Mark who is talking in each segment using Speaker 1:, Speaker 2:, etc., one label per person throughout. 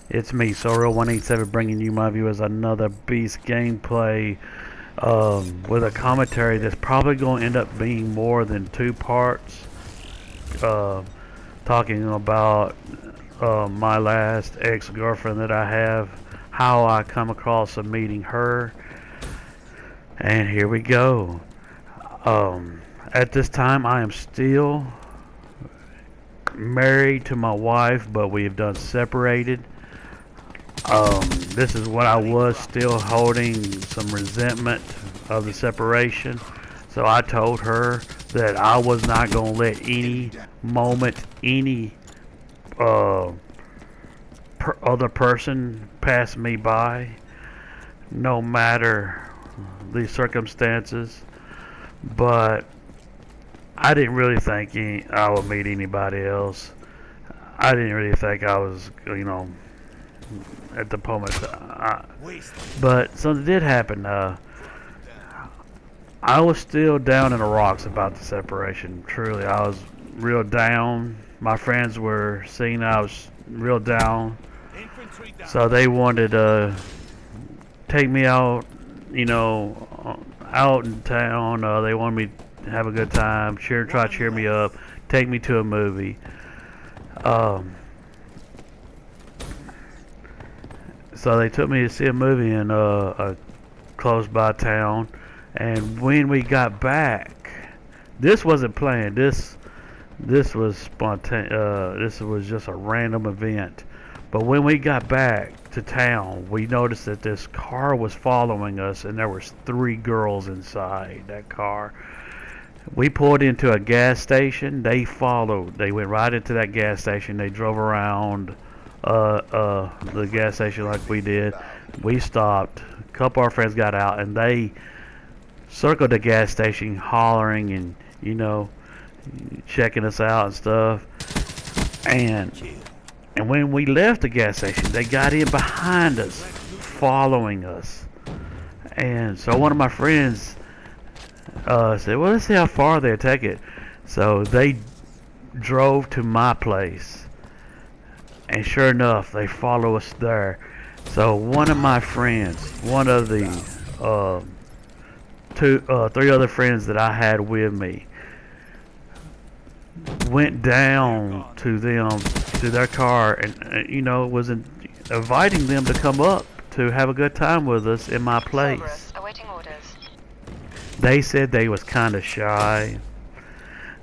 Speaker 1: It's me, Sorreal187, bringing you my viewers another Beast gameplay with a commentary that's probably going to end up being more than two parts. Uh, Talking about my last ex-girlfriend that I have, how I come across of meeting her, and here we go. At this time, I am still married to my wife, but we have done separated. This is what I was still holding some resentment of the separation. So I told her that I was not going to let any moment, any other person pass me by, no matter the circumstances. But I didn't really think I would meet anybody else. I didn't really think I was, at the moment. But something did happen. I was still down in the rocks about the separation. Truly, I was real down. My friends were seeing I was real down, so they wanted to take me out, out in town. They wanted me to have a good time, try to cheer me up, take me to a movie. So they took me to see a movie in a close by town, and when we got back, this wasn't planned. This was spontaneous. This was just a random event. But when we got back to town, we noticed that this car was following us, and there was 3 girls inside that car. We pulled into a gas station. They followed. They went right into that gas station. They drove around the gas station like we did. We stopped. A couple of our friends got out, and they circled the gas station, hollering and checking us out and stuff. And when we left the gas station, they got in behind us, following us. And so one of my friends said, "Well, let's see how far they'll take it." So they drove to my place, and sure enough, they follow us there. So one of my friends, one of the 3 other friends that I had with me, went down to their car and was inviting them to come up to have a good time with us in my place. They said they was kind of shy.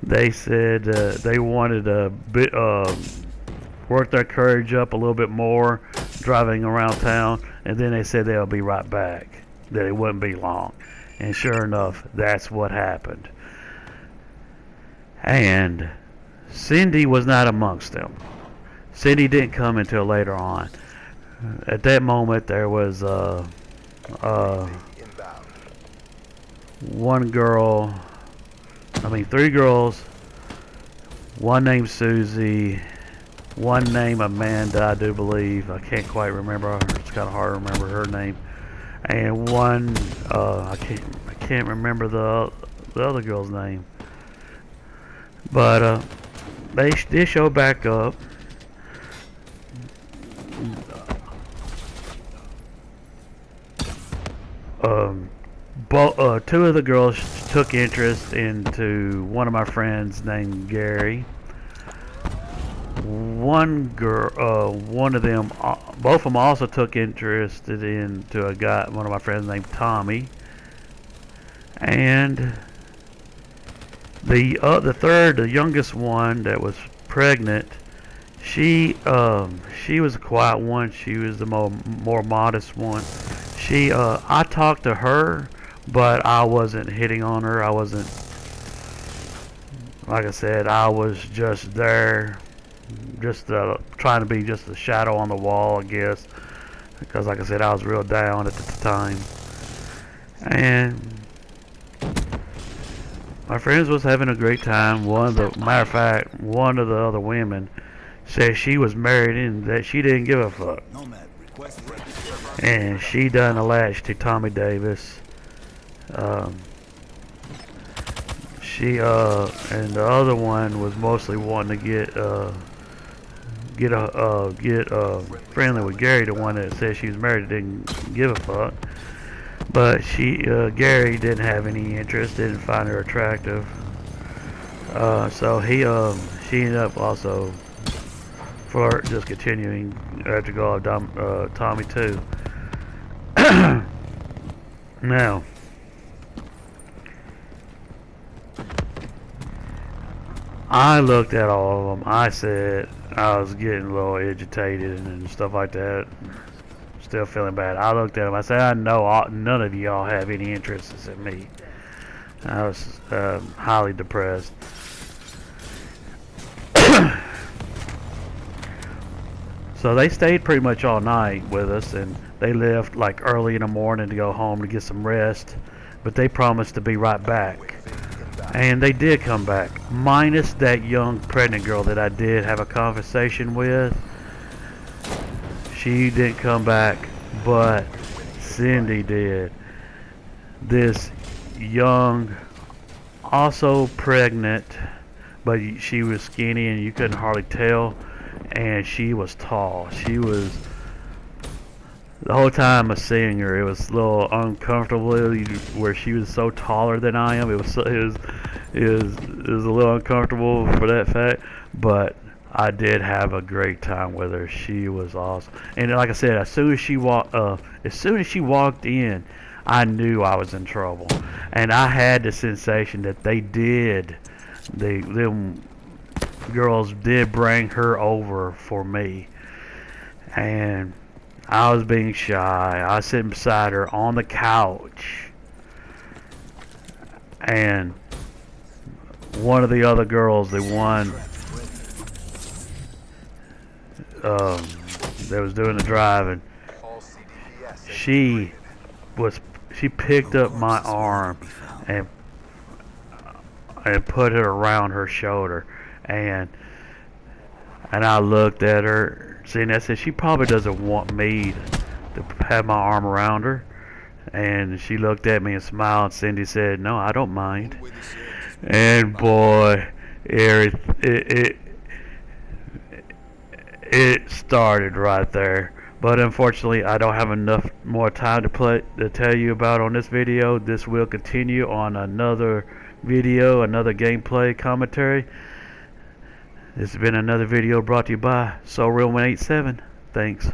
Speaker 1: They said they wanted to work their courage up a little bit more driving around town, and then they said they'll be right back, that it wouldn't be long. And sure enough, that's what happened. And Cindy was not amongst them. Cindy didn't come until later on. At that moment, there was 3 girls, one named Susie, one named Amanda, I do believe. I can't quite remember. It's kind of hard to remember her name. And one, I can't remember the other girl's name. But they show back up. 2 of the girls took interest into one of my friends named Gary. One of them, both of them also took interest into one of my friends named Tommy. And the youngest one that was pregnant, she was a quiet one. She was the more modest one. I talked to her, but I wasn't hitting on her. I wasn't, like I said, I was just there, just trying to be just a shadow on the wall, I guess, because like I said, I was real down at the time. And my friends was having a great time. Matter of fact, one of the other women said she was married and that she didn't give a fuck. And she done a latch to Tommy Davis. And the other one was mostly wanting to get friendly with Gary, the one that said she was married, didn't give a fuck. But Gary didn't have any interest, didn't find her attractive. So she ended up also just continuing after go off Tommy too. Now, I looked at all of them. I said I was getting a little agitated and stuff like that. Still feeling bad. I looked at them. I said, I know none of y'all have any interests in me. I was highly depressed. So they stayed pretty much all night with us, and they left like early in the morning to go home to get some rest. But they promised to be right back. And they did come back, minus that young pregnant girl that I did have a conversation with. She didn't come back, but Cindy did. This young, also pregnant, but she was skinny and you couldn't hardly tell, and she was tall. She was, the whole time I seeing her, it was a little uncomfortable where she was so taller than I am. It was a little uncomfortable for that fact, but I did have a great time with her. She was awesome. And like I said, as soon as she walked in, I knew I was in trouble. And I had the sensation that them girls did bring her over for me. And I was being shy. I was sitting beside her on the couch. And one of the other girls, the one that was doing the driving, she picked up my arm and put it around her shoulder, and I looked at her, seeing that, said she probably doesn't want me to have my arm around her, and she looked at me and smiled. Cindy said, "No, I don't mind." And boy, it started right there. But unfortunately, I don't have enough more time to tell you about on this video. This will continue on another video, another gameplay commentary. This has been another video brought to you by SoReal187. Thanks.